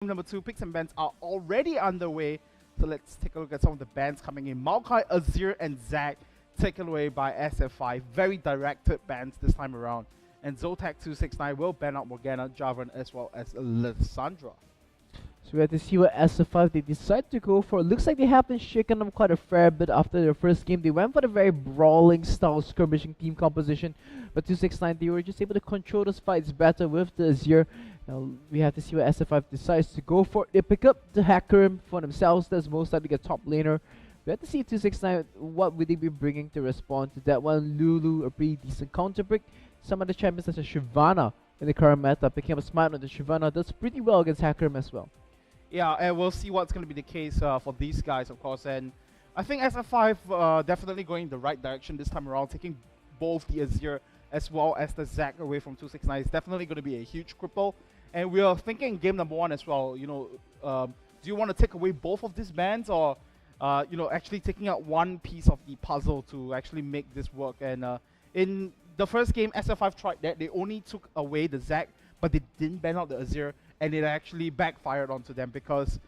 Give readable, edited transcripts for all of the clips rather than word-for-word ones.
Number 2 picks and bans are already underway. So let's take a look at some of the bans coming in. Maokai, Azir, and Zac taken away by SF5. Very directed bans this time around. And Zotac 269 will ban out Morgana, Jarvan, as well as Lissandra. So we have to see what SF5 they decide to go for. It looks like they have been shaken up quite a fair bit after their first game. They went for the very brawling style skirmishing team composition, but 269 they were just able to control those fights better with the Azir. Now we have to see what SF5 decides to go for. They pick up the hacker for themselves. That's most likely a top laner. We have to see 269 what would they be bringing to respond to that one. Lulu, a pretty decent counter break. Some other champions such as Shyvana in the current meta picking up a smite on the Shyvana does pretty well against Hackrim as well. Yeah, and we'll see what's going to be the case for these guys, of course. And I think SF5 definitely going the right direction this time around, taking both the Azir as well as the Zac away from 269 is definitely going to be a huge cripple. And we are thinking game number 1 as well. You know, do you want to take away both of these bans, or you know, actually taking out one piece of the puzzle to actually make this work? And in the first game, SF5 tried that. They only took away the Zac, but they didn't ban out the Azir, and it actually backfired onto them because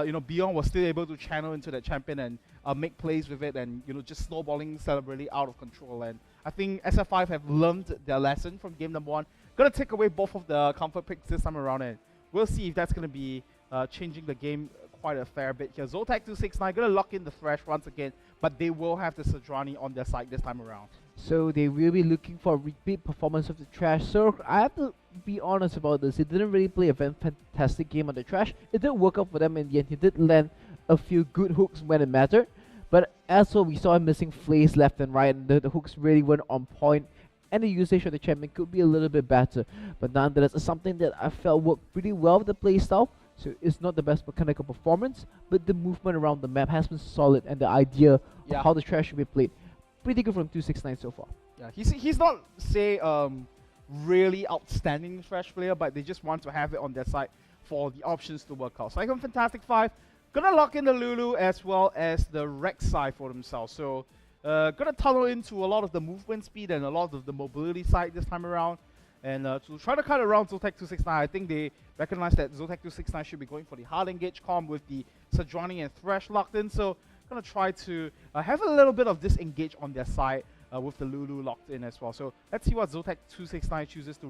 you know, Beyond was still able to channel into that champion and make plays with it, and you know, just snowballing Celebrity out of control. And I think SF5 have learned their lesson from game number 1. Gonna take away both of the comfort picks this time around, and we'll see if that's gonna be changing the game quite a fair bit here. Zotac 269 gonna lock in the Thresh once again, but they will have the Sejuani on their side this time around. So they will be looking for a repeat performance of the Trash. So I have to be honest about this. They didn't really play a fantastic game on the Trash. It did work out for them in the end. He did land a few good hooks when it mattered. But as well, we saw him missing flays left and right, and the hooks really weren't on point. And the usage of the champion could be a little bit better. But nonetheless, it's something that I felt worked pretty well with the playstyle. So it's not the best mechanical performance, but the movement around the map has been solid, and the idea of how the Trash should be played, pretty good from 269 so far. Yeah, he's not, say, really outstanding Thresh player, but they just want to have it on their side for the options to work out. Saigon Fantastic 5 gonna lock in the Lulu as well as the Rek'Sai for themselves. So gonna tunnel into a lot of the movement speed and a lot of the mobility side this time around. And to try to cut around Zotac 269, I think they recognize that Zotac 269 should be going for the hard engage comp with the Sejuani and Thresh locked in. So gonna try to have a little bit of disengage on their side with the Lulu locked in as well. So let's see what Zotac 269 chooses to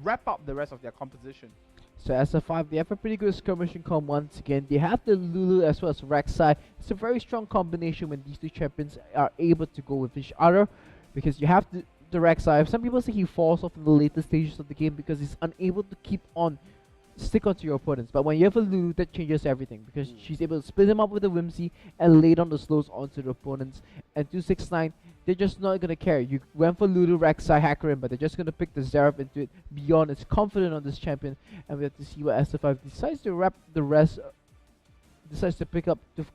wrap up the rest of their composition. So SF5, they have a pretty good skirmishing comp once again. They have the Lulu as well as Rek'Sai. It's a very strong combination when these two champions are able to go with each other, because you have the Rek'Sai. Some people say he falls off in the later stages of the game because he's unable to stick onto your opponents. But when you have a Lulu, that changes everything, because she's able to split him up with a Whimsy and lay down the slows onto the opponents. And 269, they're just not going to care. You went for Lulu, Rek'Sai, Hacker, but they're just going to pick the Xerath into it. Beyond is confident on this champion, and we have to see what SF5 decides to wrap the rest, decides to pick up to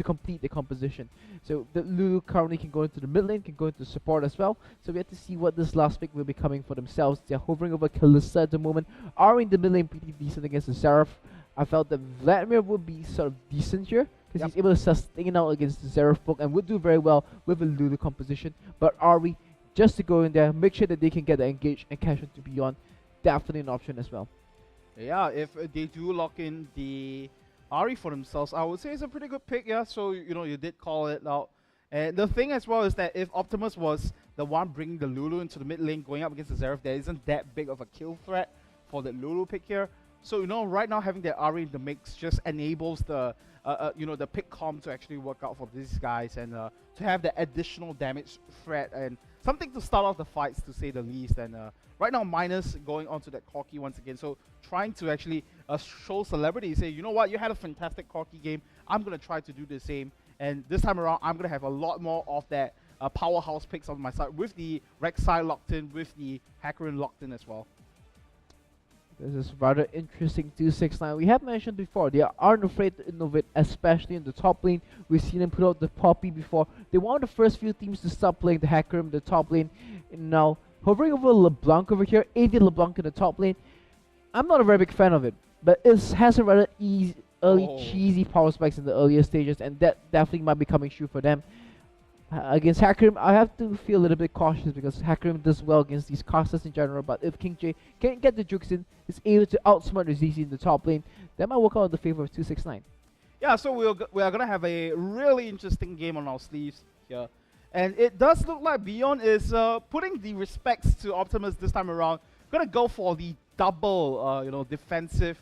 complete the composition. So the Lulu currently can go into the mid lane, can go into support as well. So we have to see what this last pick will be coming for themselves. They're hovering over Kalista at the moment. Are in the mid lane pretty decent against the Xerath. I felt that Vladimir would be sort of decent here, because he's able to sustain out against the Xerath poke and would do very well with a Lulu composition. But Ari, just to go in there, make sure that they can get the engage and cash into Beyond, definitely an option as well. Yeah, if they do lock in the Ari for themselves, I would say it's a pretty good pick, yeah. So, you know, you did call it out. And the thing as well is that if Optimus was the one bringing the Lulu into the mid lane going up against the Xerath, there isn't that big of a kill threat for the Lulu pick here. So, you know, right now having the Ari in the mix just enables the, you know, the pick comp to actually work out for these guys, and to have the additional damage threat and something to start off the fights, to say the least. And right now, Minus going onto that Corki once again. So trying to actually show Celebrity, say, you know what, you had a fantastic Corki game. I'm going to try to do the same. And this time around, I'm going to have a lot more of that powerhouse picks on my side, with the Rek'Sai locked in, with the Hackerin locked in as well. This is rather interesting. 269. We have mentioned before, they aren't afraid to innovate, especially in the top lane. We've seen them put out the Poppy before. They were one of the first few teams to stop playing the Hacker in the top lane. And now, hovering over LeBlanc over here, AD LeBlanc in the top lane. I'm not a very big fan of it, but it has a rather cheesy power spikes in the earlier stages, and that definitely might be coming true for them. Against Hackrim, I have to feel a little bit cautious because Hackrim does well against these casters in general, but if King J can't get the jukes in, is able to outsmart Azizi in the top lane, that might work out in the favor of 269. Yeah, so we are gonna have a really interesting game on our sleeves here, and it does look like Beyond is putting the respects to Optimus this time around. Gonna go for the double, defensive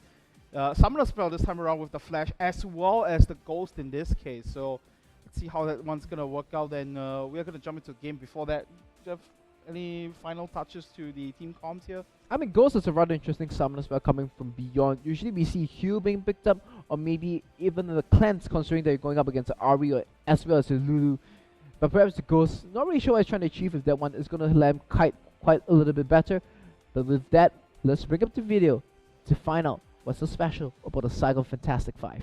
summoner spell this time around with the flash as well as the ghost in this case. So let's see how that one's gonna work out. Then we are gonna jump into the game. Before that, Jeff, any final touches to the team comms here? I mean, Ghost is a rather interesting summoner spell coming from Beyond. Usually we see Hugh being picked up, or maybe even the Cleanse, considering that you're going up against an Ari or as well as a Lulu. But perhaps the Ghost, not really sure what he's trying to achieve with that one. Is going to let him kite quite a little bit better. But with that, let's bring up the video to find out what's so special about the Saigon Fantastic 5.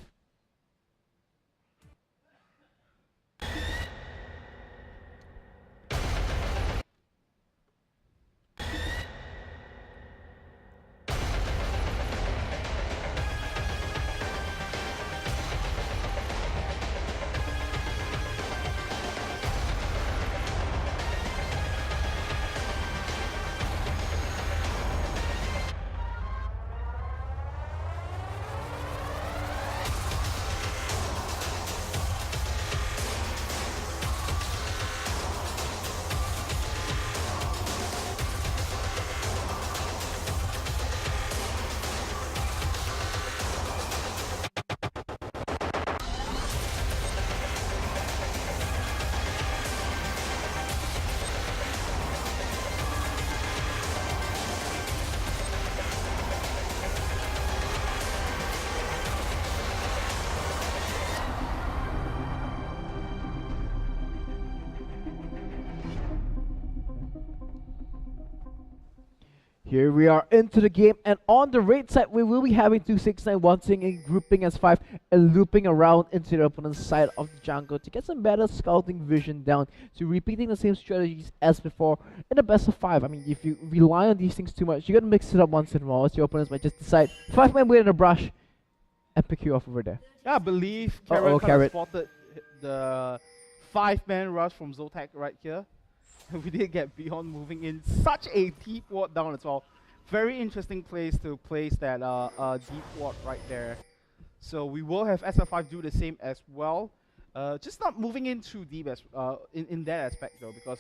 Here we are into the game, and on the raid side, we will be having 269 wanting and grouping as 5 and looping around into the opponent's side of the jungle to get some better scouting vision down, to repeating the same strategies as before in the best of 5. I mean, if you rely on these things too much, you're gonna mix it up once in a while, as your opponents might just decide 5-man wait in a brush and pick you off over there. Yeah, I believe Carrot spotted the 5-man rush from Zotac right here. We did get Beyond moving in such a deep ward down as well. Very interesting place to place that deep ward right there. So we will have SF5 do the same as well. Just not moving in too deep as in that aspect though, because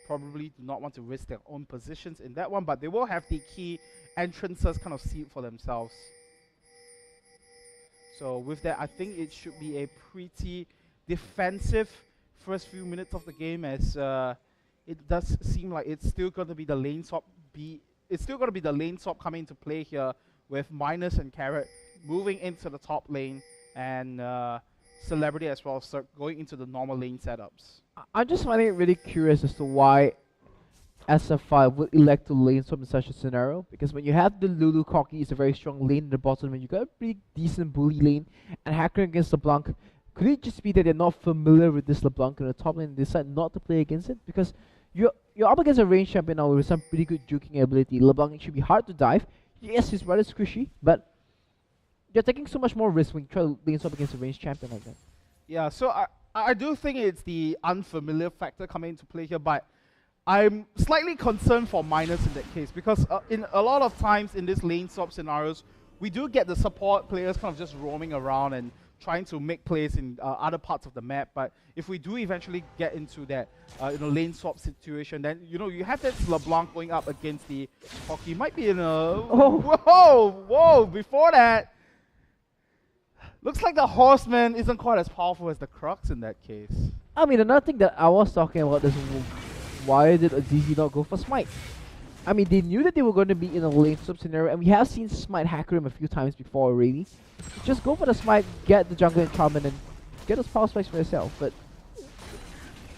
probably do not want to risk their own positions in that one. But they will have the key entrances kind of sealed for themselves. So with that, I think it should be a pretty defensive first few minutes of the game, as it does seem like it's still going to be the lane swap. It's still going to be the lane swap coming into play here, with Minus and Carrot moving into the top lane, and Celebrity as well start going into the normal lane setups. I'm just finding it really curious as to why SF5 would elect to lane swap in such a scenario, because when you have the Lulu Corki, it's a very strong lane in the bottom, and you got a pretty decent bully lane, and Hacker against LeBlanc. Could it just be that they're not familiar with this LeBlanc in the top lane and decide not to play against it? Because you're up against a range champion now with some pretty good juking ability. LeBlanc should be hard to dive. Yes, he's rather squishy, but you're taking so much more risk when you try to lane swap against a range champion like that. Yeah, so I do think it's the unfamiliar factor coming into play here, but I'm slightly concerned for Minus in that case, because in a lot of times in these lane swap scenarios, we do get the support players kind of just roaming around and trying to make plays in other parts of the map. But if we do eventually get into that lane swap situation, then you have that LeBlanc going up against the Hockey. Might be in a whoa. Before that, looks like the Horseman isn't quite as powerful as the Crux in that case. I mean, another thing that I was talking about is why did Azizi not go for Smite? I mean, they knew that they were going to be in a lane swap scenario, and we have seen Smite hacker him a few times before already. Just go for the Smite, get the jungle enchantment, and get those power spikes for yourself. But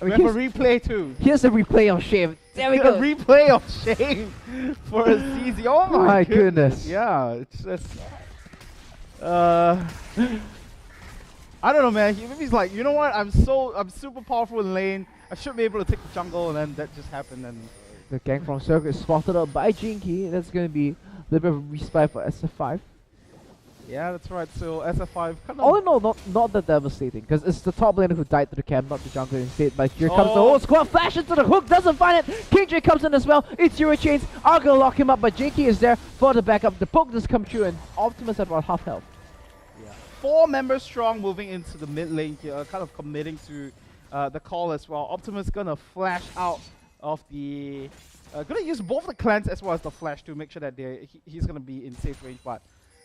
I mean, we have a replay too. Here's a replay of Shame. There we go. A replay of Shame for Azizi. Oh my goodness. Yeah, it's just I don't know, man. He's like, you know what? I'm super powerful in lane. I should be able to take the jungle, and then that just happened. And the gang from Circle is spotted out by Jinky. That's going to be a little bit of a respite for SF5. Yeah, that's right. So SF5 kind All of. in all, not that devastating, because it's the top laner who died to the camp, not the jungler instead. But here comes the Oh. whole squad, flash into the hook, doesn't find it. King J comes in as well. It's Zero Chains, are gonna lock him up, but Jinky is there for the backup. The poke does come true, and Optimus at about half health. Yeah. 4 members strong moving into the mid lane here, kind of committing to the call as well. Optimus gonna flash out of the. Gonna use both the cleanse as well as the flash to make sure that he's gonna be in safe range, but.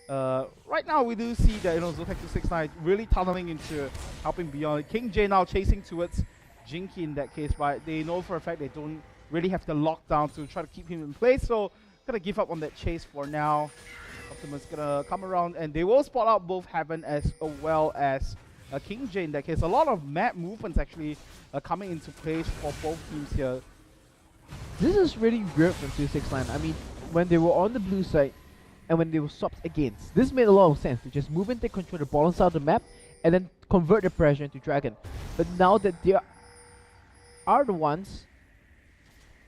Right now we do see that Zotac 269 really tunneling into helping beyond. King J now chasing towards Jinky in that case, but they know for a fact they don't really have the lockdown to try to keep him in place, so gonna give up on that chase for now. Optimus gonna come around and they will spot out both Heaven as well as King J in that case. A lot of map movements actually coming into place for both teams here. This is really weird from 269. I mean, when they were on the blue side, and when they were swapped against, this made a lot of sense to just move and take control of the bottom side of the map and then convert the pressure into Dragon. But now that they are the ones,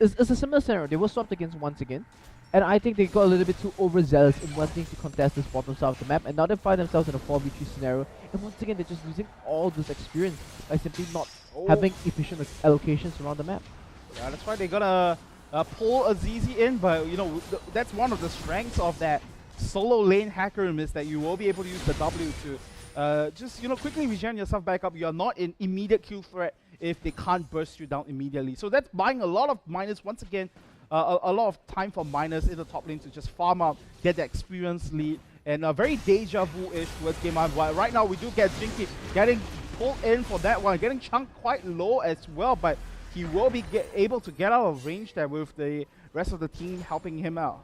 it's a similar scenario. They were swapped against once again, and I think they got a little bit too overzealous in wanting to contest this bottom side of the map, and now they find themselves in a 4v3 scenario, and once again they're just losing all this experience by simply not having efficient allocations around the map. Yeah, that's why they're gonna pull Azizi in, but that's one of the strengths of that solo lane hacker is that you will be able to use the W to just quickly regen yourself back up. You are not in immediate kill threat if they can't burst you down immediately. So that's buying a lot of miners once again, a lot of time for miners in the top lane to just farm out, get the experience lead, and very deja vu-ish towards game on. Right now we do get Jinky getting pulled in for that one, getting chunked quite low as well, but he will be able to get out of range there with the rest of the team helping him out.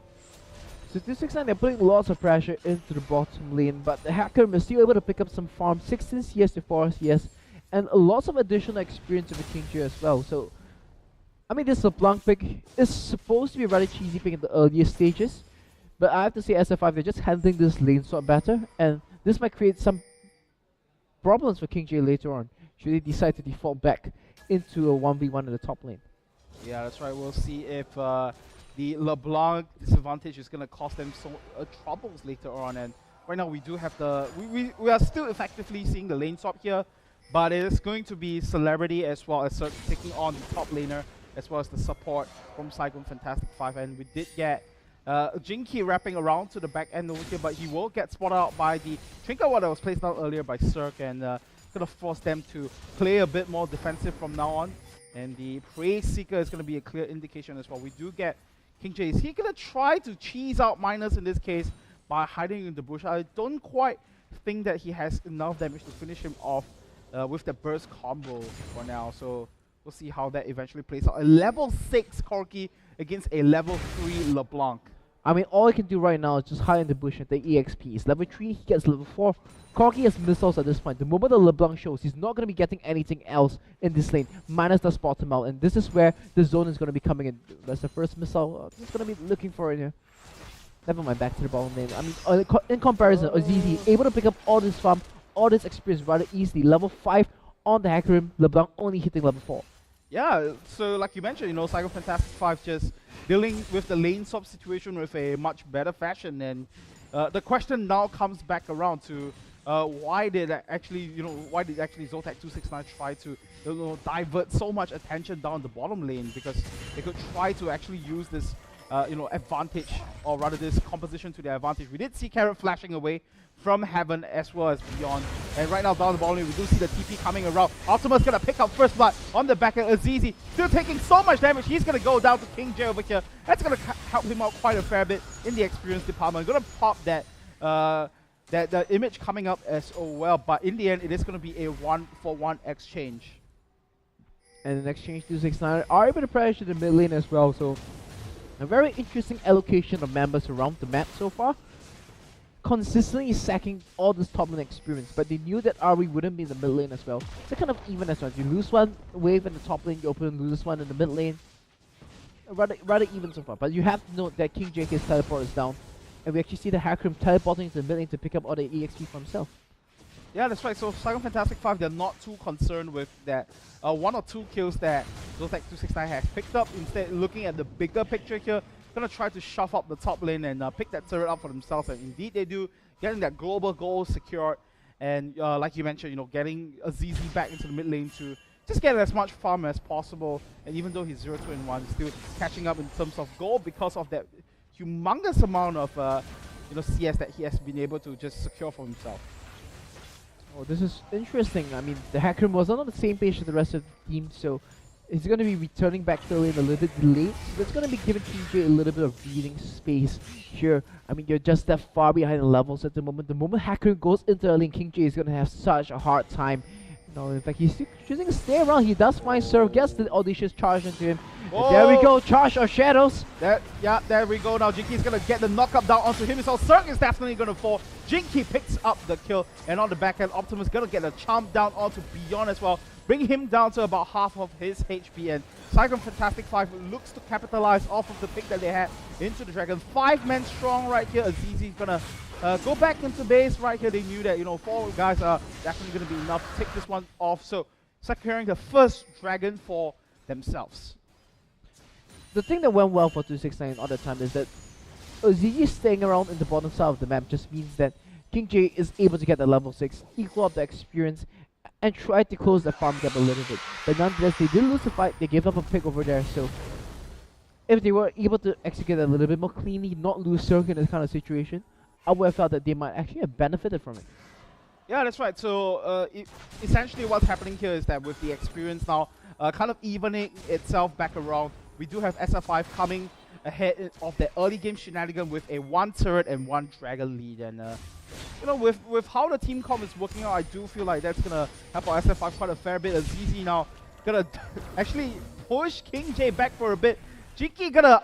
So 269, they're putting lots of pressure into the bottom lane, but the hacker is still able to pick up some farm, 16 CS to 4 CS, and lots of additional experience with the King J as well. So, I mean, this LeBlanc pick is supposed to be a rather cheesy pick in the earlier stages, but I have to say SF5, they're just handling this lane sort better, and this might create some problems for King J later on, should they decide to default back into a 1v1 in the top lane. Yeah, that's right. We'll see if the LeBlanc disadvantage is going to cost them some troubles later on. And right now we do have the... We are still effectively seeing the lane swap here, but it is going to be Celebrity as well as taking on the top laner as well as the support from Saigon Fantastic 5. And we did get Jinky wrapping around to the back end over here, but he will get spotted out by the Trinket Ward that was placed out earlier by Cirque, and gonna force them to play a bit more defensive from now on. And the Praise Seeker is gonna be a clear indication as well. We do get King J. Is he gonna try to cheese out miners in this case by hiding in the bush? I don't quite think that he has enough damage to finish him off with the burst combo for now. So we'll see how that eventually plays out. A level 6 Corki against a level 3 LeBlanc. I mean, all he can do right now is just hide in the bush and take EXPs. Level 3, he gets level 4. Corki has missiles at this point. The moment the LeBlanc shows, he's not going to be getting anything else in this lane. Minus the spot him out, and this is where the zone is going to be coming in. That's the first missile. Just going to be looking for it here. Never mind, back to the bottom lane. I mean, in comparison, Azizi able to pick up all this farm, all this experience rather easily. Level 5 on the hack rim, LeBlanc only hitting level 4. Yeah, so like you mentioned, Saigon Fantastic 5 just dealing with the lane swap situation with a much better fashion, and the question now comes back around to why did actually Zotac 269 try to divert so much attention down the bottom lane, because they could try to actually use this advantage, or rather this composition to their advantage. We did see Carrot flashing away from Heaven as well as Beyond, and right now down the bottom lane we do see the TP coming around. Optimus gonna pick up first blood on the back of Azizi, still taking so much damage. He's gonna go down to King J over here. That's gonna help him out quite a fair bit in the experience department. Gonna pop that the image coming up as well, but in the end it is gonna be a 1-for-1 exchange. And in exchange, 269 are able to pressure the mid lane as well, so a very interesting allocation of members around the map so far. Consistently sacking all this top lane experience, but they knew that RE wouldn't be in the mid lane as well. They're kind of even as well. You lose one wave in the top lane, you open lose one in the mid lane. Rather even so far, but you have to note that King JK's teleport is down, and we actually see the Hackrim teleporting to the mid lane to pick up all the EXP for himself. Yeah, that's right. So Saigon Fantastic 5, they're not too concerned with that 1 or 2 kills that Zotac 269 has picked up. Instead, looking at the bigger picture here, gonna try to shove up the top lane and pick that turret up for themselves, and indeed they do getting that global goal secured, and like you mentioned, getting a ZZ back into the mid lane to just get as much farm as possible. And even though he's 0-2-1, still catching up in terms of goal because of that humongous amount of CS that he has been able to just secure for himself. Oh, this is interesting. I mean, the Hacker was not on the same page as the rest of the team, so he's going to be returning back to the lane a little bit delayed. So that's going to be giving KingJ a little bit of breathing space here. I mean, you're just that far behind the levels at the moment. The moment Hacker goes into the lane, KingJ is going to have such a hard time. In fact, he's still choosing to stay around. He does find Surf, gets the audacious charge into him. There we go, charge of shadows. There we go. Now Jinky's gonna get the knockup down onto him. So Cirque is definitely gonna fall. Jinky picks up the kill, and on the back end, Optimus gonna get a chomp down onto Beyond as well, bring him down to about half of his HP. And Saigon Fantastic 5 looks to capitalize off of the pick that they had into the Dragon. 5-man strong right here. Azizi's gonna go back into base right here. They knew that 4 guys are definitely gonna be enough to take this one off. So securing the first Dragon for themselves. The thing that went well for 269 all the time is that Azizi staying around in the bottom side of the map just means that KingJ is able to get the level 6, equal up the experience, and try to close the farm gap a little bit. But nonetheless, they did lose the fight, they gave up a pick over there, so if they were able to execute a little bit more cleanly, not lose Cirque in this kind of situation, I would have felt that they might actually have benefited from it. Yeah, that's right. So essentially what's happening here is that with the experience now kind of evening itself back around, we do have SF5 coming ahead of the early game shenanigan with a 1 turret and 1 dragon lead. And with how the team comp is working out, I do feel like that's gonna help our SF5 quite a fair bit. Azizi now gonna actually push KingJ back for a bit. Jinky gonna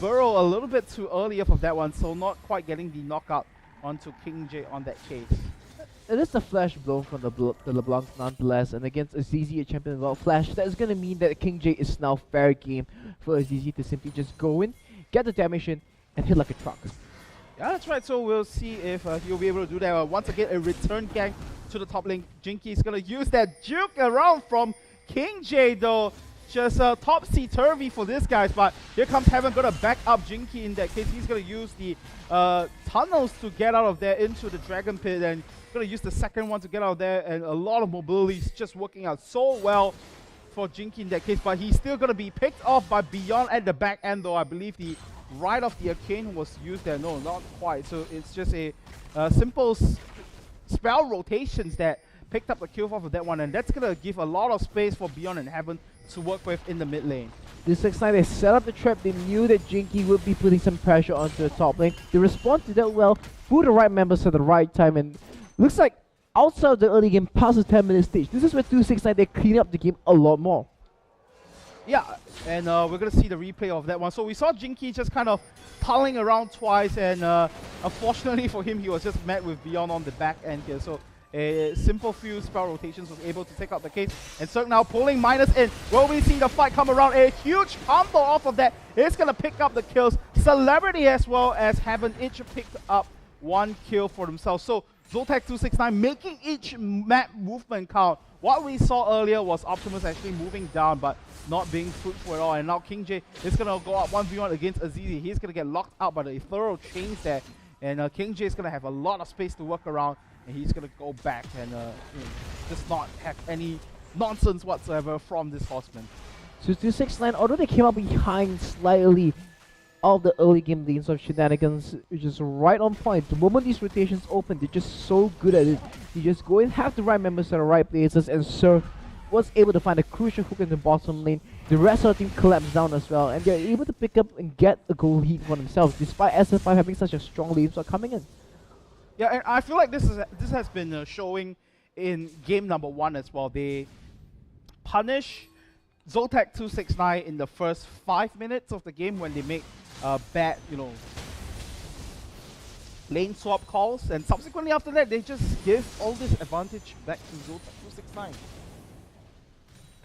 burrow a little bit too early off of that one, so not quite getting the knockout onto KingJ on that case. It is a flash blow from the LeBlanc nonetheless, and against Azizi, a champion without flash, that is going to mean that KingJ is now fair game for Azizi to simply just go in, get the damage in, and hit like a truck. Yeah, that's right. So we'll see if he'll be able to do that. Once again, a return gang to the top lane. Jinky is going to use that juke around from KingJ though. Just topsy-turvy for this guys, but here comes Heaven, gonna back up Jinky in that case. He's gonna use the tunnels to get out of there into the Dragon Pit, and gonna use the second one to get out of there, and a lot of mobility is just working out so well for Jinky in that case, but he's still gonna be picked off by Beyond at the back end though. I believe the Rite of the Arcane was used there. No, not quite. So it's just a simple spell rotations that picked up the kill off of that one, and that's gonna give a lot of space for Beyond and Heaven to work with in the mid lane. This next time they set up the trap, they knew that Jinky would be putting some pressure onto the top lane. They respond to that well, put the right members at the right time, and looks like outside of the early game, past the 10-minute stage, this is where 269 they clean up the game a lot more. Yeah, and we're gonna see the replay of that one. So we saw Jinky just kind of tulling around twice, and unfortunately for him, he was just met with Beyond on the back end here. So a simple few spell rotations was able to take out the case, and Cirque now pulling minus in. Will we see the fight come around? A huge combo off of that. It's gonna pick up the kills. Celebrity as well as Heaven each picked up 1 kill for themselves. So Zotac 269 making each map movement count. What we saw earlier was Optimus actually moving down but not being fruitful at all, and now KingJ is gonna go up 1v1 against Azizi. He's gonna get locked out by the thorough chains there, and KingJ is gonna have a lot of space to work around, and he's gonna go back and just not have any nonsense whatsoever from this horseman. So 269, although they came up behind slightly of the early game lanes of shenanigans, which is right on point. The moment these rotations open, they're just so good at it. You just go and have the right members at the right places, and Surf was able to find a crucial hook in the bottom lane. The rest of the team collapsed down as well, and they're able to pick up and get a goal lead for themselves, despite SF5 having such a strong lead start coming in. Yeah, and I feel like this has been showing in game number 1 as well. They punish Zotac 269 in the first 5 minutes of the game when they make bad, lane swap calls, and subsequently after that, they just give all this advantage back to Zotac 269.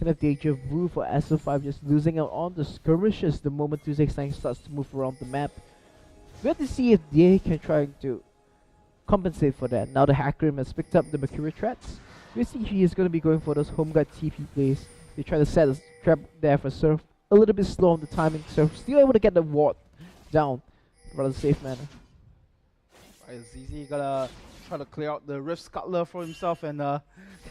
Kind of deja vu for SF5, just losing out on the skirmishes the moment 269 starts to move around the map. We have to see if they can try to compensate for that. Now the Hacker has picked up the Mercury threats. We see he is going to be going for those home guard TP plays. They try to set a trap there for Surf. A little bit slow on the timing. Surf still able to get the ward down in a rather safe manner. ZZ gonna try to clear out the Rift Scuttler for himself, and the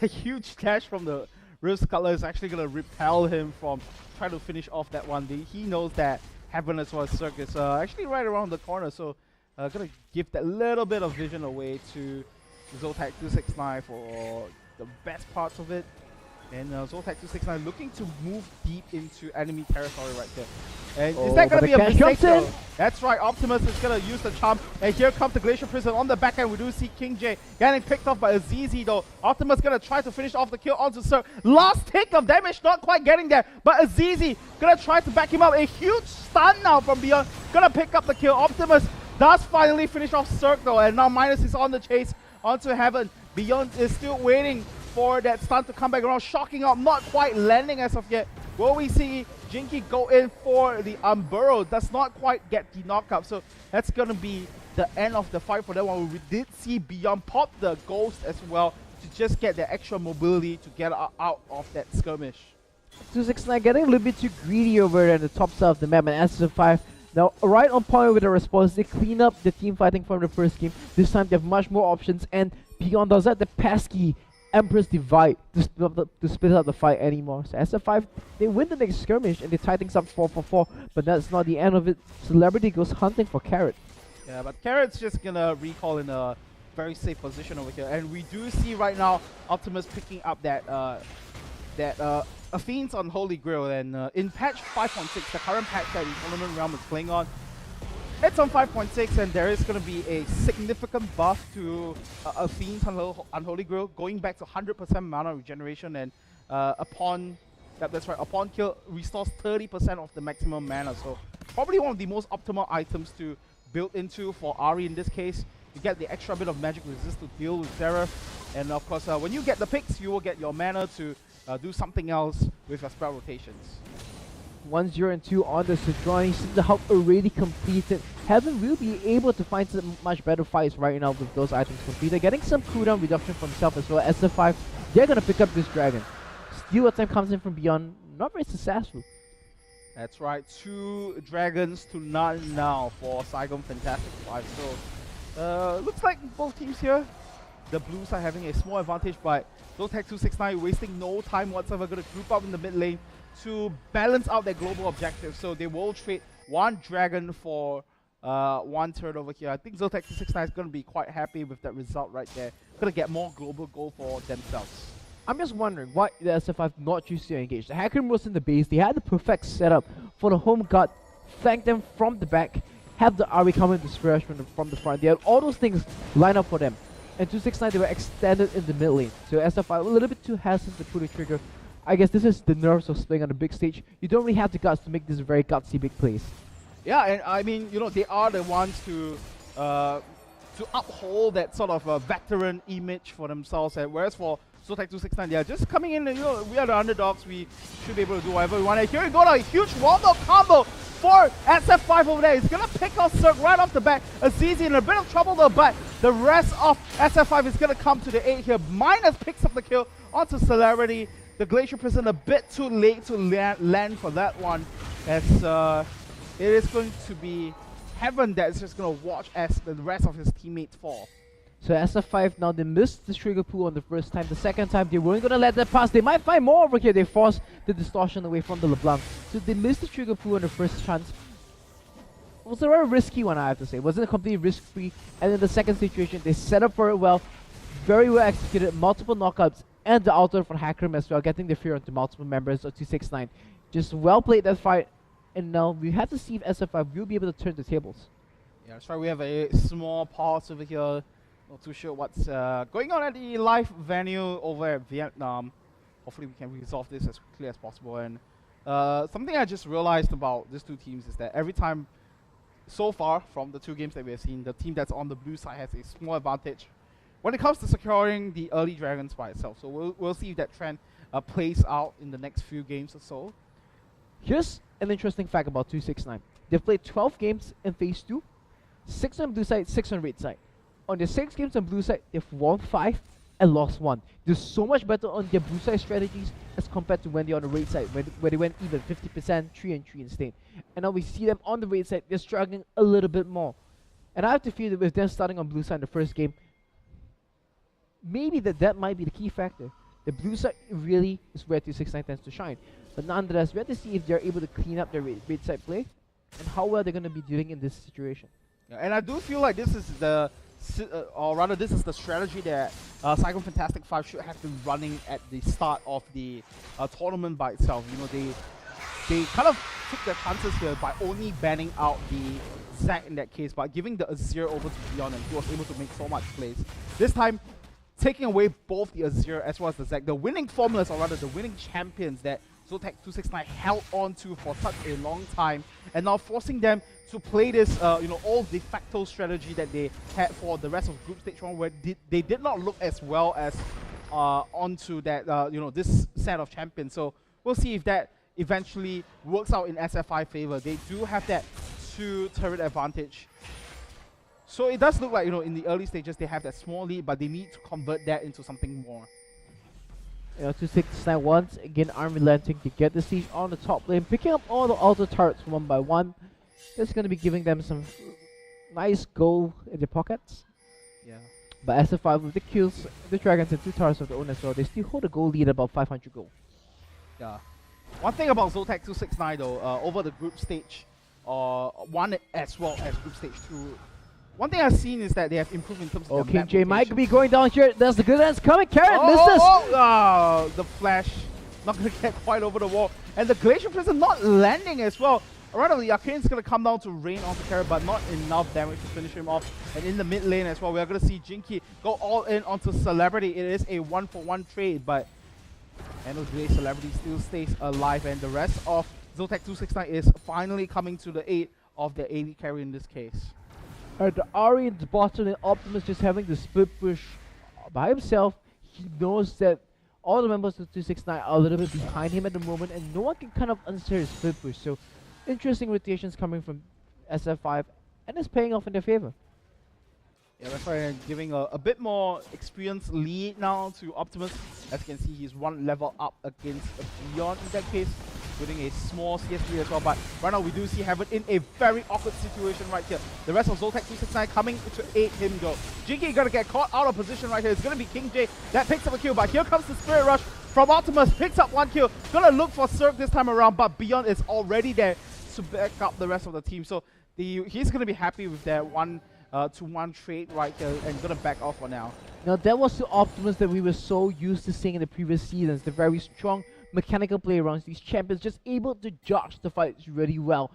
huge dash from the Rift Scuttler is actually gonna repel him from trying to finish off that one. He knows that Heaven as well as Cirque is actually right around the corner, so gonna give that little bit of vision away to Zotac 269 for the best parts of it. And Zotac 269 looking to move deep into enemy territory right there. And is that going to be a mistake though? That's right, Optimus is going to use the charm. And here comes the Glacier Prison on the back end. We do see King J getting picked off by Azizi though. Optimus going to try to finish off the kill onto Sir. Last hit of damage, not quite getting there. But Azizi going to try to back him up. A huge stun now from Beyond. Going to pick up the kill. Optimus does finally finish off Cirque though. And now Minus is on the chase onto Heaven. Beyond is still waiting for that stun to come back around, shocking up, not quite landing as of yet. Will we see Jinky go in for the Unburrow? Does not quite get the knockup, so that's gonna be the end of the fight for that one. We did see Beyond pop the Ghost as well to just get the extra mobility to get out of that skirmish. 269 getting a little bit too greedy over there in the top side of the map, and SF5 now right on point with the response. They clean up the team fighting from the first game. This time they have much more options, and Beyond does that the pesky Empress Divide to split up the fight anymore. So SF5, they win the next skirmish and they tie things up 4-4, but that's not the end of it. Celebrity goes hunting for Carrot. Yeah, but Carrot's just gonna recall in a very safe position over here, and we do see right now Optimus picking up that Affine's Unholy Grail, and in patch 5.6, the current patch that the Tournament Realm is playing on, it's on 5.6, and there is going to be a significant buff to Affine's Unholy Grail, going back to 100% mana regeneration, and upon kill, restores 30% of the maximum mana. So probably one of the most optimal items to build into for Ahri in this case. You get the extra bit of magic resist to deal with Zera, and of course when you get the picks, you will get your mana to do something else with your spell rotations. 1-0 and 2 on the Sojourning. Since the help already completed, Heaven will be able to find some much better fights right now with those items completed. Getting some cooldown reduction for himself as well. SF5, they're gonna pick up this dragon. Steal attempt comes in from Beyond, not very successful. That's right, 2 dragons to none now for Saigon Fantastic 5. So looks like both teams here, the Blues are having a small advantage, but Zotac 269 wasting no time whatsoever, gonna group up in the mid lane to balance out their global objective. So they will trade 1 dragon for 1 turret over here. I think Zotac 269 is going to be quite happy with that result right there. Going to get more global gold for themselves. I'm just wondering why the SF5 not choose to engage. The Hacker was in the base. They had the perfect setup for the home guard. Flank them from the back. Have the Ahri come in to splash from the front. They had all those things line up for them. And 269, they were extended in the mid lane. So SF5 a little bit too hesitant to pull the trigger. I guess this is the nerves of playing on the big stage. You don't really have the guts to make this very gutsy big plays. Yeah, and I mean, you know, they are the ones to uphold that sort of veteran image for themselves. And whereas for Zotac 269, they are just coming in and, you know, we are the underdogs. We should be able to do whatever we want. And here we go, a huge wall combo for SF5 over there. He's going to pick off Cirque right off the bat. Azizi in a bit of trouble though, but the rest of SF5 is going to come to the aid here. Minus picks up the kill onto Celebrity. The Glacier Prison a bit too late to land for that one, as it is going to be Heaven that is just going to watch as the rest of his teammates fall. So SF5 now, they missed the trigger pool on the first time. The second time they weren't going to let that pass. They might find more over here. They forced the distortion away from the LeBlanc. So they missed the trigger pool on the first chance. It was a very risky one, I have to say. It wasn't completely risk-free. And in the second situation, they set up for it well. Very well executed, multiple knockouts. And the auto from Hackram as well, getting the fear onto multiple members of 269. Just well played that fight, and now we have to see if SF5 will be able to turn the tables. Yeah, that's right. We have a small pause over here. Not too sure what's going on at the live venue over at Vietnam. Hopefully we can resolve this as quickly as possible. And something I just realized about these two teams is that every time so far from the 2 games that we have seen, the team that's on the blue side has a small advantage when it comes to securing the early dragons by itself. So we'll see if that trend plays out in the next few games or so. Here's an interesting fact about 269. They've played 12 games in Phase 2, 6 on blue side, 6 on red side. On the 6 games on blue side, they've won 5 and lost 1. They're so much better on their blue side strategies as compared to when they're on the red side, where they went even 50%, 3 and 3 instead. And now we see them on the red side, they're struggling a little bit more. And I have to feel that with them starting on blue side in the first game, maybe that might be the key factor. The blue side really is where 269 tends to shine. But nonetheless, we have to see if they're able to clean up their red side play and how well they're going to be doing in this situation. Yeah, and I do feel like this is the, or rather this is the strategy that Saigon Fantastic 5 should have been running at the start of the tournament by itself. You know, they kind of took their chances here by only banning out the Zac in that case, but giving the Azir over to Beyond, and he was able to make so much plays. This time, taking away both the Azir as well as the Zac, the winning formulas, or rather the winning champions that Zotac 269 held on to for such a long time, and now forcing them to play this, you know, all de facto strategy that they had for the rest of Group Stage 1, where they did not look as well as onto that, you know, this set of champions. So we'll see if that eventually works out in SF5 favor. They do have that 2 turret advantage. So it does look like, you know, in the early stages they have that small lead, but they need to convert that into something more. You know, 269 once again unrelenting to get the siege on the top lane, picking up all the auto turrets one by one. That's going to be giving them some nice gold in their pockets. Yeah. But SF5 with the kills, the dragons and 2 turrets of their own as well, they still hold a gold lead about 500 gold. Yeah. One thing about Zotac 269 though, over the group stage, 1 as well as group stage 2, one thing I've seen is that they have improved in terms of King J might be going down here. There's the good ends coming. Carrot misses. The flash not going to get quite over the wall. And the Glacier Prison not landing as well. Rather, the Arcane's going to come down to rain onto Carrot, but not enough damage to finish him off. And in the mid lane as well, we're going to see Jinky go all in onto Celebrity. It is a 1-for-1 trade, but end of the day, Celebrity still stays alive. And the rest of Zotac 269 is finally coming to the aid of the AD carry in this case. The Ari in the bottom and Optimus just having the split push by himself. He knows that all the members of 269 are a little bit behind him at the moment, and no one can kind of answer his split push. So interesting rotations coming from SF5, and it's paying off in their favor. Yeah, that's why I'm giving a bit more experience lead now to Optimus. As you can see, he's 1 level up against Beyond in that case, putting a small CSP as well. But right now we do see Heaven in a very awkward situation right here. The rest of Zotac 269 coming to aid him though. Jinky gonna get caught out of position right here. It's gonna be King J that picks up a kill, but here comes the Spirit Rush from Optimus, picks up 1 kill. Gonna look for Cirque this time around, but Beyond is already there to back up the rest of the team. So he's gonna be happy with that 1-to-1 trade right here and gonna back off for now. Now that was the Optimus that we were so used to seeing in the previous seasons. The very strong mechanical play around these champions, just able to judge the fights really well.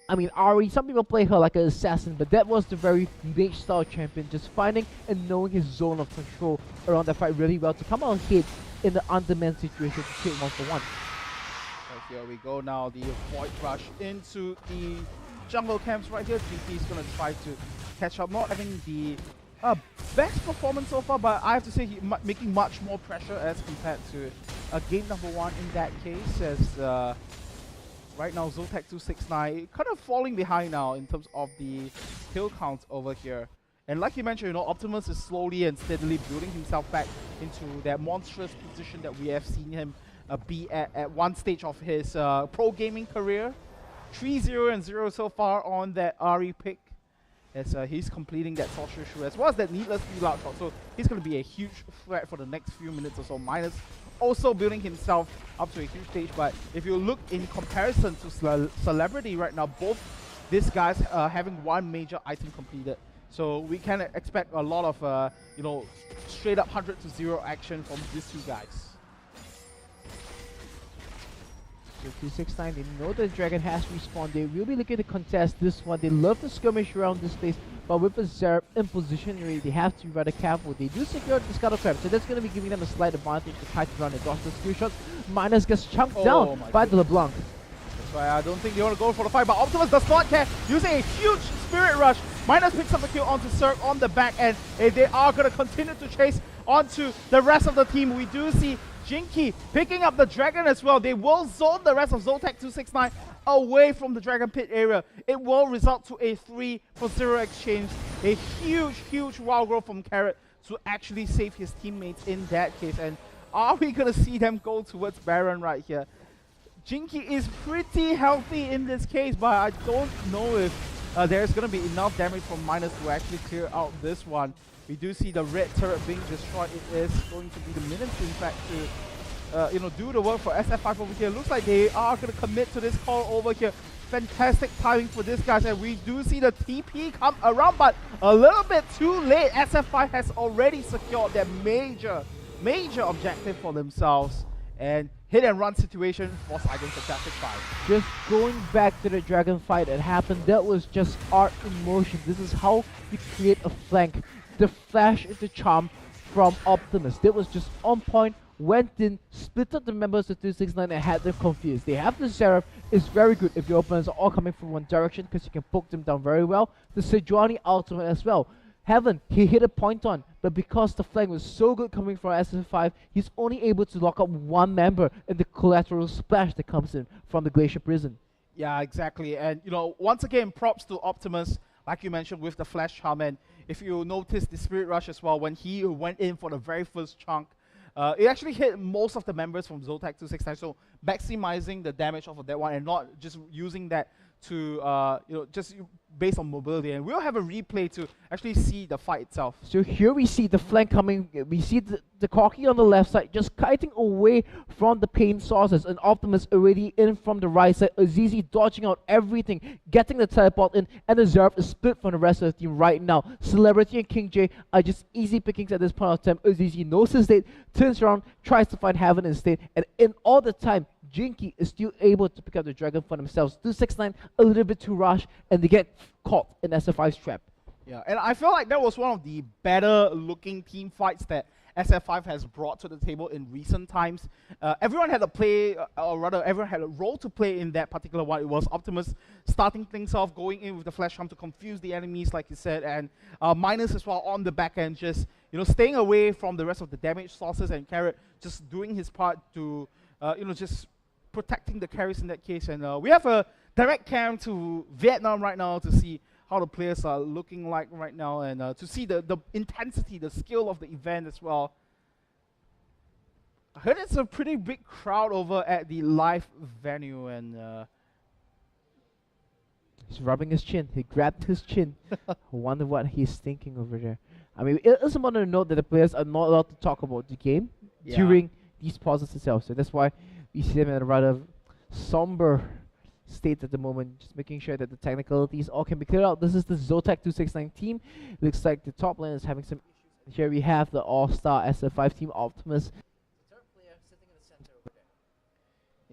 I mean, Ari, some people play her like an assassin, but that was the very mage style champion, just finding and knowing his zone of control around that fight really well to come out ahead in the undermanned situation to trade 1-for-1. So here we go now, the Void Rush into the jungle camps right here. GP is gonna try to catch up, not having the best performance so far, but I have to say he's making much more pressure as compared to game number 1 in that case, as right now Zotac 269 kind of falling behind now in terms of the kill counts over here. And like you mentioned, you know, Optimus is slowly and steadily building himself back into that monstrous position that we have seen him be at one stage of his pro gaming career. 3-0-0 so far on that Ari pick, as he's completing that Sorcerer Shoe as well as that needlessly loud shot. So he's going to be a huge threat for the next few minutes or so. Minus also building himself up to a huge stage. But if you look in comparison to Celebrity right now, both these guys are having 1 major item completed. So we can expect a lot of, you know, straight up 100-0 action from these 2 guys. 269, they know the Dragon has respawned. They will be looking to contest this one. They love to skirmish around this space, but with a Zerb in position, really, they have to be rather careful. They do secure the Scuttle Trap, so that's going to be giving them a slight advantage to try to run and dodge the skill shots. Minus gets chunked down by the LeBlanc. That's why I don't think they want to go for the fight, but Optimus does not care, using a huge Spirit Rush. Minus picks up the kill onto Cirque on the back end. They are going to continue to chase onto the rest of the team. We do see Jinky picking up the Dragon as well. They will zone the rest of Zotac 269 away from the Dragon Pit area. It will result to a 3-for-0 exchange. A huge wild growth from Carrot to actually save his teammates in that case. And are we going to see them go towards Baron right here? Jinky is pretty healthy in this case, but I don't know if there's going to be enough damage from Minus to actually clear out this one. We do see the red turret being destroyed. It is going to be the minions, in fact, to do the work for SF5 over here. Looks like they are going to commit to this call over here. Fantastic timing for this guys, and we do see the TP come around, but a little bit too late. SF5 has already secured their major objective for themselves, and hit and run situation for Saigon Fantastic 5. Just going back to the dragon fight that happened, that was just art in motion. This is how you create a flank. The flash into charm from Optimus. That was just on point. Went in, split up the members of 269 and had them confused. They have the Seraph, is very good if your opponents are all coming from one direction because you can poke them down very well. The Sejuani ultimate as well. Heaven, he hit a point on, but because the flank was so good coming from SF5, he's only able to lock up one member in the collateral splash that comes in from the Glacier Prison. Yeah, exactly. And once again, props to Optimus, like you mentioned, with the Flash Charm. And if you notice the Spirit Rush as well, when he went in for the very first chunk, it actually hit most of the members from Zotac 269, so maximizing the damage off of that one and not just using that to, just based on mobility. And we'll have a replay to actually see the fight itself. So here we see the flank coming, we see the Corki on the left side just kiting away from the pain sources, and Optimus already in from the right side. Azizi dodging out everything, getting the teleport in, and the Zerf is split from the rest of the team right now. Celebrity and King J are just easy pickings at this point of time. Azizi knows his state, turns around, tries to find Heaven instead, and in all the time, Jinky is still able to pick up the dragon for themselves. 269 a little bit too rushed, and they get caught in SF5's trap. Yeah, and I feel like that was one of the better looking team fights that SF5 has brought to the table in recent times. Everyone had a play, or rather everyone had a role to play in that particular one. It was Optimus starting things off, going in with the Flash Charm to confuse the enemies, like you said, and Minus as well on the back end, just staying away from the rest of the damage sources, and Carrot just doing his part to just protecting the carries in that case. And we have a direct cam to Vietnam right now to see how the players are looking like right now, and to see the intensity, the skill of the event as well. I heard it's a pretty big crowd over at the live venue, and he's rubbing his chin. He grabbed his chin. I wonder what he's thinking over there. I mean, it is important to note that the players are not allowed to talk about the game during these pauses itself. So that's why we see them in a rather somber state at the moment, just making sure that the technicalities all can be cleared out. This is the Zotac 269 team. Looks like the top lane is having some issues. Here we have the all-star SF5 team, Optimus. The third player sitting in the center over there.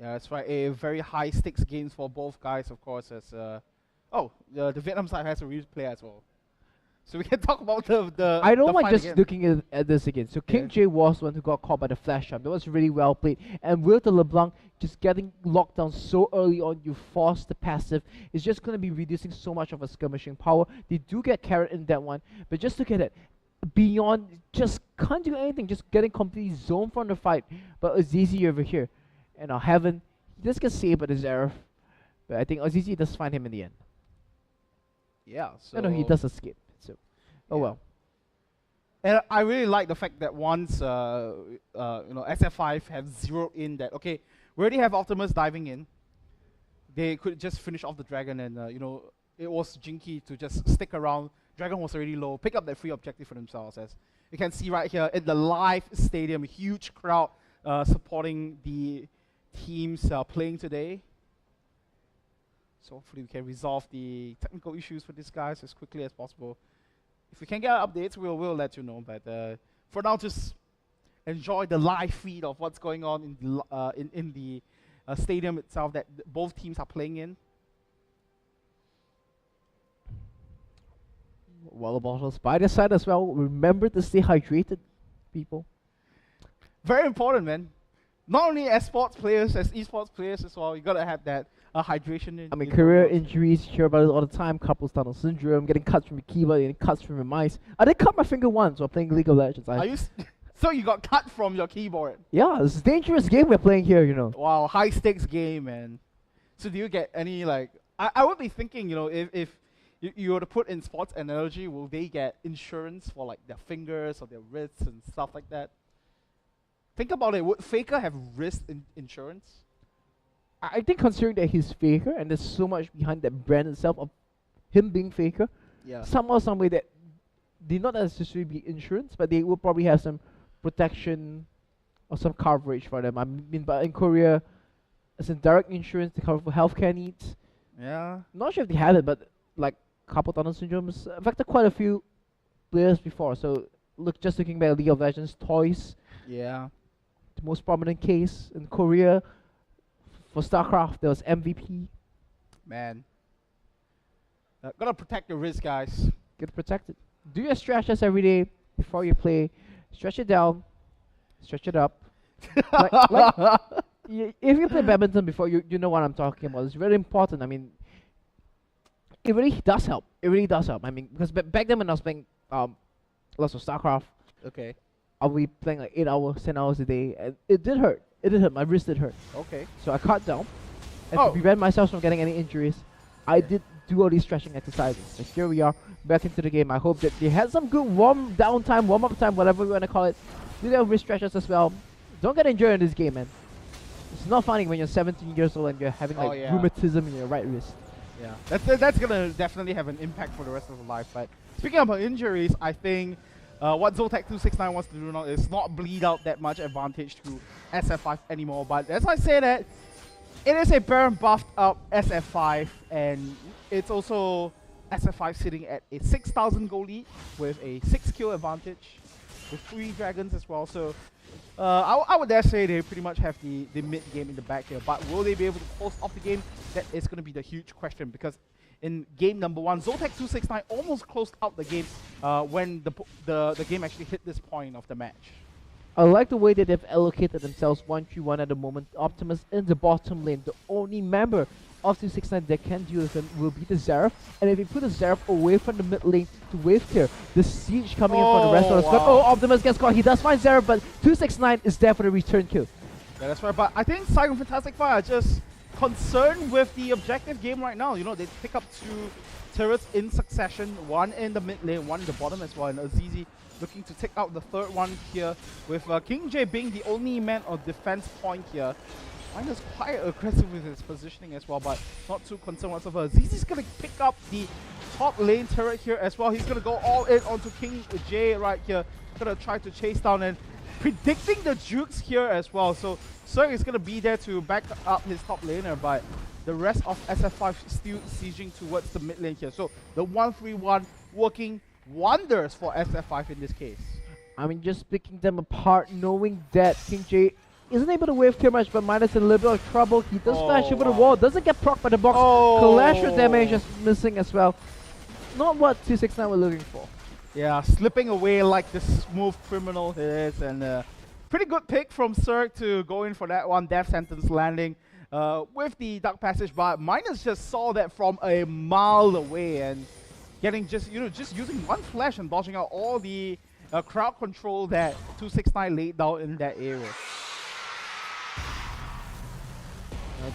yeah, that's right. A very high stakes games for both guys, of course. As the Vietnam side has a replay as well, so we can talk about the. I don't the mind fight just again. looking at this again. So King J was the one who got caught by the Flash Charm. That was really well played. And with the LeBlanc just getting locked down so early on, you force the passive. It's just going to be reducing so much of a skirmishing power. They do get Carrot in that one, but just look at it. Beyond, just can't do anything. Just getting completely zoned from the fight. But Azizi over here, and Heaven, he just gets saved by the Zeref. But I think Azizi does find him in the end. Yeah. So No, he does escape. So, oh well. And I really like the fact that once SF5 have zeroed in that, okay, we already have Optimus diving in. They could just finish off the dragon, and it was Jinky to just stick around. Dragon was already low, pick up that free objective for themselves. As you can see right here in the live stadium, huge crowd supporting the teams playing today. So hopefully we can resolve the technical issues for these guys as quickly as possible. If we can get updates, we'll let you know. But for now, just enjoy the live feed of what's going on in the stadium itself that both teams are playing in. Water bottles by the side as well. Remember to stay hydrated, people. Very important, man. Not only as sports players, as esports players as well. You gotta have that hydration. I mean, career injuries, hear about it all the time. Carpal tunnel syndrome, getting cuts from your keyboard, getting cuts from your mice. I did cut my finger once while playing League of Legends. Are you so you got cut from your keyboard? Yeah, it's a dangerous game we're playing here, Wow, high stakes game, man. So do you get any I would be thinking, if you were to put in sports analogy, will they get insurance for their fingers or their wrists and stuff like that? Think about it. Would Faker have wrist insurance? I think considering that he's Faker and there's so much behind that brand itself of him being Faker, Yeah. somehow, some way that they not necessarily be insurance, but they will probably have some protection or some coverage for them. I mean, but in Korea, as in direct insurance to cover for healthcare needs. Yeah. Not sure if they have it, but like carpal tunnel syndrome has affected quite a few players before. So just looking back at League of Legends, Toys, Yeah. the most prominent case in Korea. For StarCraft, there was MVP. Man. Gotta protect your wrist, guys. Get protected. Do your stretches every day before you play. Stretch it down, stretch it up. like if you play badminton before, you know what I'm talking about. It's very important. I mean, it really does help. It really does help. I mean, because back then when I was playing lots of StarCraft, Okay. I'll be playing like 8 hours, 10 hours a day, and it did hurt. It did hurt. My wrist did hurt. Okay. So I cut down, and Oh. to prevent myself from getting any injuries, I did do all these stretching exercises. So here we are, back into the game. I hope that they had some good warm down time, warm up time, whatever you want to call it. Do their wrist stretches as well. Don't get injured in this game, man. It's not funny when you're 17 years old and you're having Oh, like yeah. rheumatism in your right wrist. Yeah, that's gonna definitely have an impact for the rest of the life. But speaking about injuries, I think what Zotac 269 wants to do now is not bleed out that much advantage to SF5 anymore. But as I say that, it is a Baron buffed up SF5, and it's also SF5 sitting at a 6,000 goal lead with a 6 kill advantage with 3 dragons as well. So I would dare say they pretty much have the mid game in the back here, but will they be able to close off the game? That is going to be the huge question, because in game number 1, Zotac 269 almost closed out the game when the game actually hit this point of the match. I like the way that they've allocated themselves 1-3-1 at the moment. Optimus in the bottom lane, the only member of 269 that can deal with him will be the Xerath. And if you put the Xerath away from the mid lane to wave clear, the siege coming in from the rest of the squad. Oh, Optimus gets caught. He does find Xerath, but 269 is there for the return kill. Yeah, that's right. But I think Saigon Fantastic Fire are just concerned with the objective game right now. You know, they pick up 2 turrets in succession, one in the mid lane, one in the bottom as well, and Azizi looking to take out the third one here, with King J being the only man on defense point here. Minus quite aggressive with his positioning as well, but not too concerned whatsoever. Azizi's gonna pick up the top lane turret here as well. He's gonna go all in onto King J right here. Gonna try to chase down and predicting the jukes here as well. So Sir is gonna be there to back up his top laner, but the rest of SF5 still sieging towards the mid lane here. So the 1-3-1 working wonders for SF5 in this case. I mean, just picking them apart, knowing that King J isn't able to wave clear much, but Minus in a little bit of trouble. He does flash over the wall, doesn't get proc by the box. Collateral damage is missing as well. Not what 269 were looking for. Yeah, slipping away like the smooth criminal he is, and pretty good pick from Cirque to go in for that one. Death sentence landing with the Dark Passage, but Minus just saw that from a mile away and getting just using one flash and dodging out all the crowd control that 269 laid down in that area.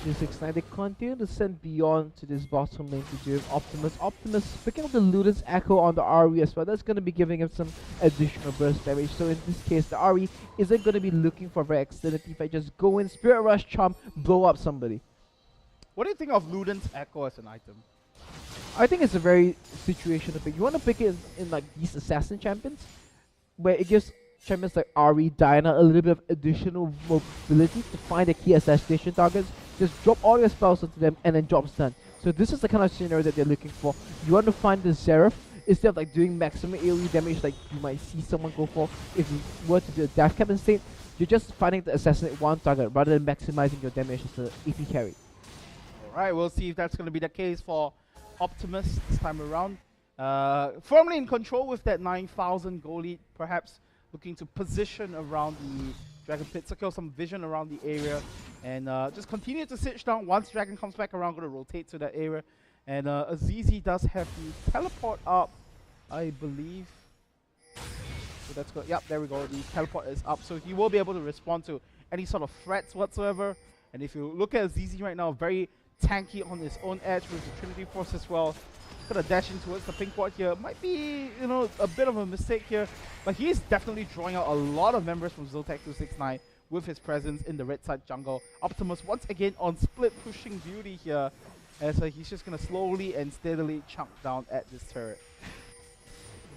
269, they continue to send beyond to this bottom lane to do Optimus. Optimus picking up the Luden's Echo on the RE as well. That's going to be giving him some additional burst damage. So in this case, the RE isn't going to be looking for very extended if I just go in, Spirit Rush, Charm, blow up somebody. What do you think of Luden's Echo as an item? I think it's a very situational pick. You want to pick it in like these assassin champions, where it gives champions like Ari, Diana a little bit of additional mobility to find the key assassination targets. Just drop all your spells onto them and then drop stun. So this is the kind of scenario that they're looking for. You want to find the Xerath instead of like doing maximum AoE damage like you might see someone go for if you were to do a death cap instate. You're just finding to assassinate one target rather than maximizing your damage as an AP carry. Alright, we'll see if that's going to be the case for Optimus this time around. Firmly in control with that 9,000 goal lead, perhaps looking to position around the Dragon Pit, secure some vision around the area, and just continue to siege down. Once Dragon comes back around, going to rotate to that area. And Azizi does have the teleport up, I believe. So that's good. Yep, there we go. The teleport is up, so he will be able to respond to any sort of threats whatsoever. And if you look at Azizi right now, very tanky on his own edge with the Trinity Force as well. Gonna dash in towards the pink ward here. Might be, a bit of a mistake here, but he is definitely drawing out a lot of members from Zotac 269 with his presence in the red side jungle. Optimus once again on split pushing duty here. as he's just gonna slowly and steadily chunk down at this turret.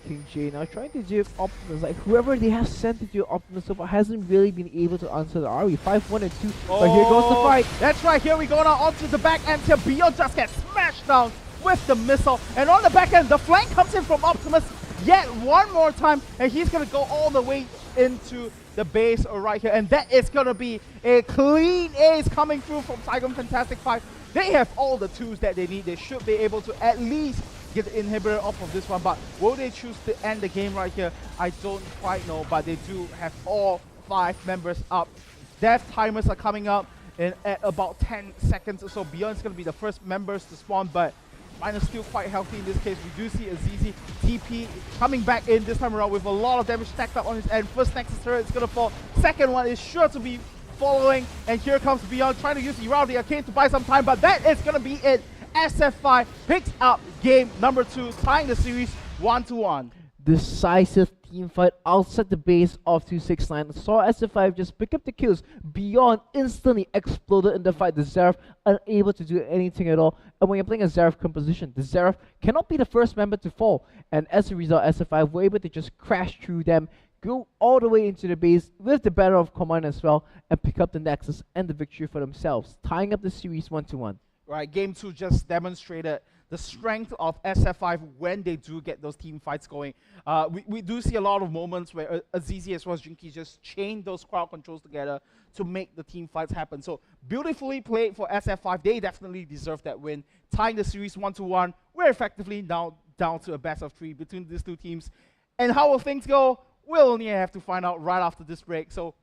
King J now trying to do Optimus. Like whoever they have sent to do Optimus so far hasn't really been able to answer the RE. 5-1 and 2. But here goes the fight. That's right, here we go now onto the back end here. Beyond just gets smashed down with the missile. And on the back end, the flank comes in from Optimus yet one more time. And he's gonna go all the way into the base right here. And that is gonna be a clean ace coming through from Saigon Fantastic 5. They have all the tools that they need. They should be able to at least get the inhibitor off of this one, but will they choose to end the game right here? I don't quite know, but they do have all 5 members up. Death timers are coming up in at about 10 seconds or so. Beyond's going to be the first members to spawn, but mine is still quite healthy in this case. We do see Azizi TP coming back in this time around with a lot of damage stacked up on his end. First Nexus turret is going to fall. Second one is sure to be following, and here comes Beyond trying to use the Around the Arcane to buy some time, but that is going to be it. SF5 picks up game number 2, tying the series 1-1. Decisive team fight outside the base of 269. Saw SF5 just pick up the kills. Beyond instantly exploded in the fight. The Zeref unable to do anything at all. And when you're playing a Zeref composition, the Zeref cannot be the first member to fall. And as a result, SF5 were able to just crash through them, go all the way into the base with the Banner of Command as well, and pick up the Nexus and the victory for themselves, tying up the series 1-1. Right, game 2 just demonstrated the strength of SF5 when they do get those team fights going. We do see a lot of moments where Azizi as well as Jinky just chain those crowd controls together to make the team fights happen. So beautifully played for SF5. They definitely deserve that win, tying the series 1-1. We're effectively now down to a best of 3 between these two teams. And how will things go? We'll only have to find out right after this break. So